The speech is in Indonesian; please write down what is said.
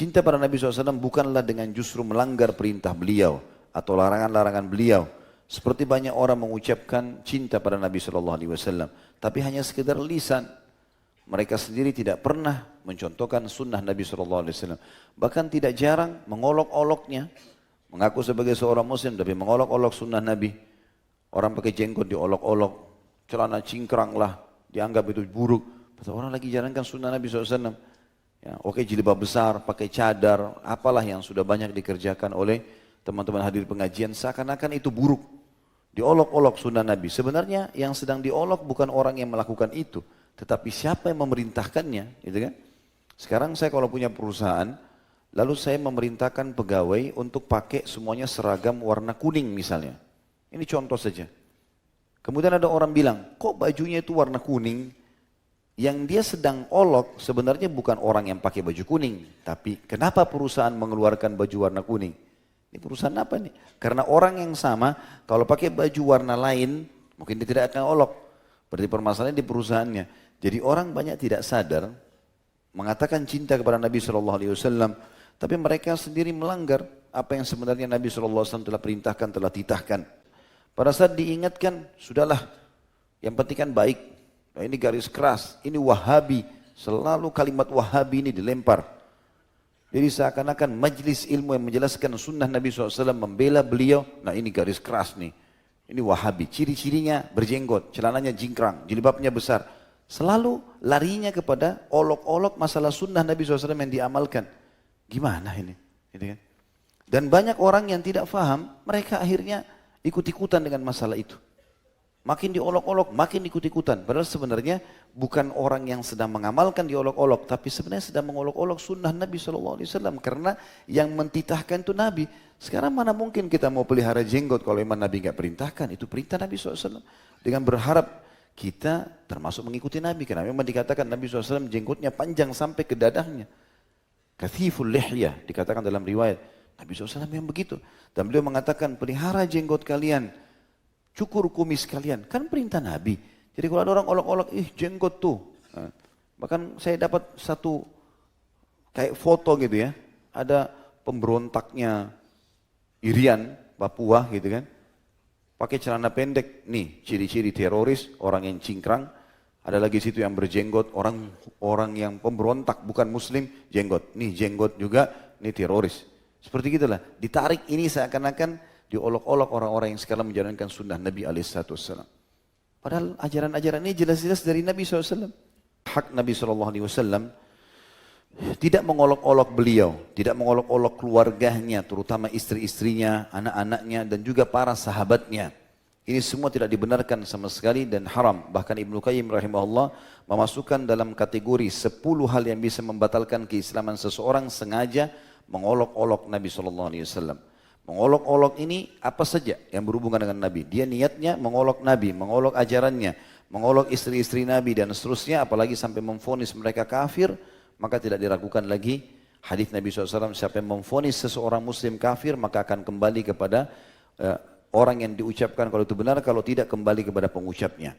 Cinta pada Nabi SAW bukanlah dengan justru melanggar perintah beliau atau larangan-larangan beliau. Seperti banyak orang mengucapkan cinta pada Nabi SAW, tapi hanya sekedar lisan. Mereka sendiri tidak pernah mencontohkan sunnah Nabi SAW. Bahkan tidak jarang mengolok-oloknya. Mengaku sebagai seorang muslim tapi mengolok-olok sunnah Nabi. Orang pakai jenggot diolok-olok, celana cingkrang lah, dianggap itu buruk. Orang lagi jalankan sunnah Nabi SAW. Ya, oke, jilbab besar, pakai cadar, apalah yang sudah banyak dikerjakan oleh teman-teman hadir pengajian, seakan-akan itu buruk. Diolok-olok sunnah Nabi. Sebenarnya yang sedang diolok bukan orang yang melakukan itu, tetapi siapa yang memerintahkannya, gitu kan? Sekarang saya kalau punya perusahaan, lalu saya memerintahkan pegawai untuk pakai semuanya seragam warna kuning misalnya. Ini contoh saja. Kemudian ada orang bilang, kok bajunya itu warna kuning? Yang dia sedang olok sebenarnya bukan orang yang pakai baju kuning, tapi kenapa perusahaan mengeluarkan baju warna kuning? Ini perusahaan apa nih? Karena orang yang sama kalau pakai baju warna lain mungkin dia tidak akan olok. Berarti permasalahannya di perusahaannya. Jadi orang banyak tidak sadar mengatakan cinta kepada Nabi SAW, tapi mereka sendiri melanggar apa yang sebenarnya Nabi SAW telah perintahkan, telah titahkan. Pada saat diingatkan, sudahlah, yang penting kan baik. Nah, ini garis keras, ini Wahabi, selalu kalimat Wahabi ini dilempar. Jadi seakan-akan majlis ilmu yang menjelaskan sunnah Nabi SAW membela beliau, nah ini garis keras nih, ini Wahabi, ciri-cirinya berjenggot, celananya jingkrang, jilbabnya besar. Selalu larinya kepada olok-olok masalah sunnah Nabi SAW yang diamalkan. Gimana ini? Gitu kan? Dan banyak orang yang tidak faham, mereka akhirnya ikut-ikutan dengan masalah itu. Makin diolok-olok, makin ikut-ikutan. Padahal sebenarnya bukan orang yang sedang mengamalkan diolok-olok, tapi sebenarnya sedang mengolok-olok sunnah Nabi SAW. Karena yang mentitahkan itu Nabi. Sekarang mana mungkin kita mau pelihara jenggot kalau memang Nabi nggak perintahkan. Itu perintah Nabi SAW. Dengan berharap kita termasuk mengikuti Nabi. Karena memang dikatakan Nabi SAW jenggotnya panjang sampai ke dadahnya. Kathiful lihyah dikatakan dalam riwayat. Nabi SAW yang begitu. Dan beliau mengatakan pelihara jenggot kalian. Cukur kumis kalian, kan perintah Nabi. Jadi kalau ada orang olok-olok, jenggot tuh. Nah, bahkan saya dapat satu kayak foto gitu ya. Ada pemberontaknya Irian, Papua gitu kan. Pakai celana pendek, nih ciri-ciri teroris, orang yang cingkrang. Ada lagi situ yang berjenggot, orang yang pemberontak bukan muslim, jenggot. Nih jenggot juga, nih teroris. Seperti gitulah, ditarik ini seakan-akan diolok-olok orang-orang yang sekarang menjalankan sunnah Nabi SAW. Padahal ajaran-ajaran ini jelas-jelas dari Nabi SAW. Hak Nabi SAW tidak mengolok-olok beliau, tidak mengolok-olok keluarganya, terutama istri-istrinya, anak-anaknya, dan juga para sahabatnya. Ini semua tidak dibenarkan sama sekali dan haram. Bahkan Ibnu Qayyim rahimahullah memasukkan dalam kategori 10 hal yang bisa membatalkan keislaman seseorang sengaja mengolok-olok Nabi SAW. Mengolok-olok ini apa saja yang berhubungan dengan Nabi. Dia niatnya mengolok Nabi, mengolok ajarannya, mengolok istri-istri Nabi dan seterusnya. Apalagi sampai memvonis mereka kafir, maka tidak diragukan lagi hadis Nabi SAW. Siapa yang memvonis seseorang muslim kafir, maka akan kembali kepada orang yang diucapkan kalau itu benar, kalau tidak kembali kepada pengucapnya.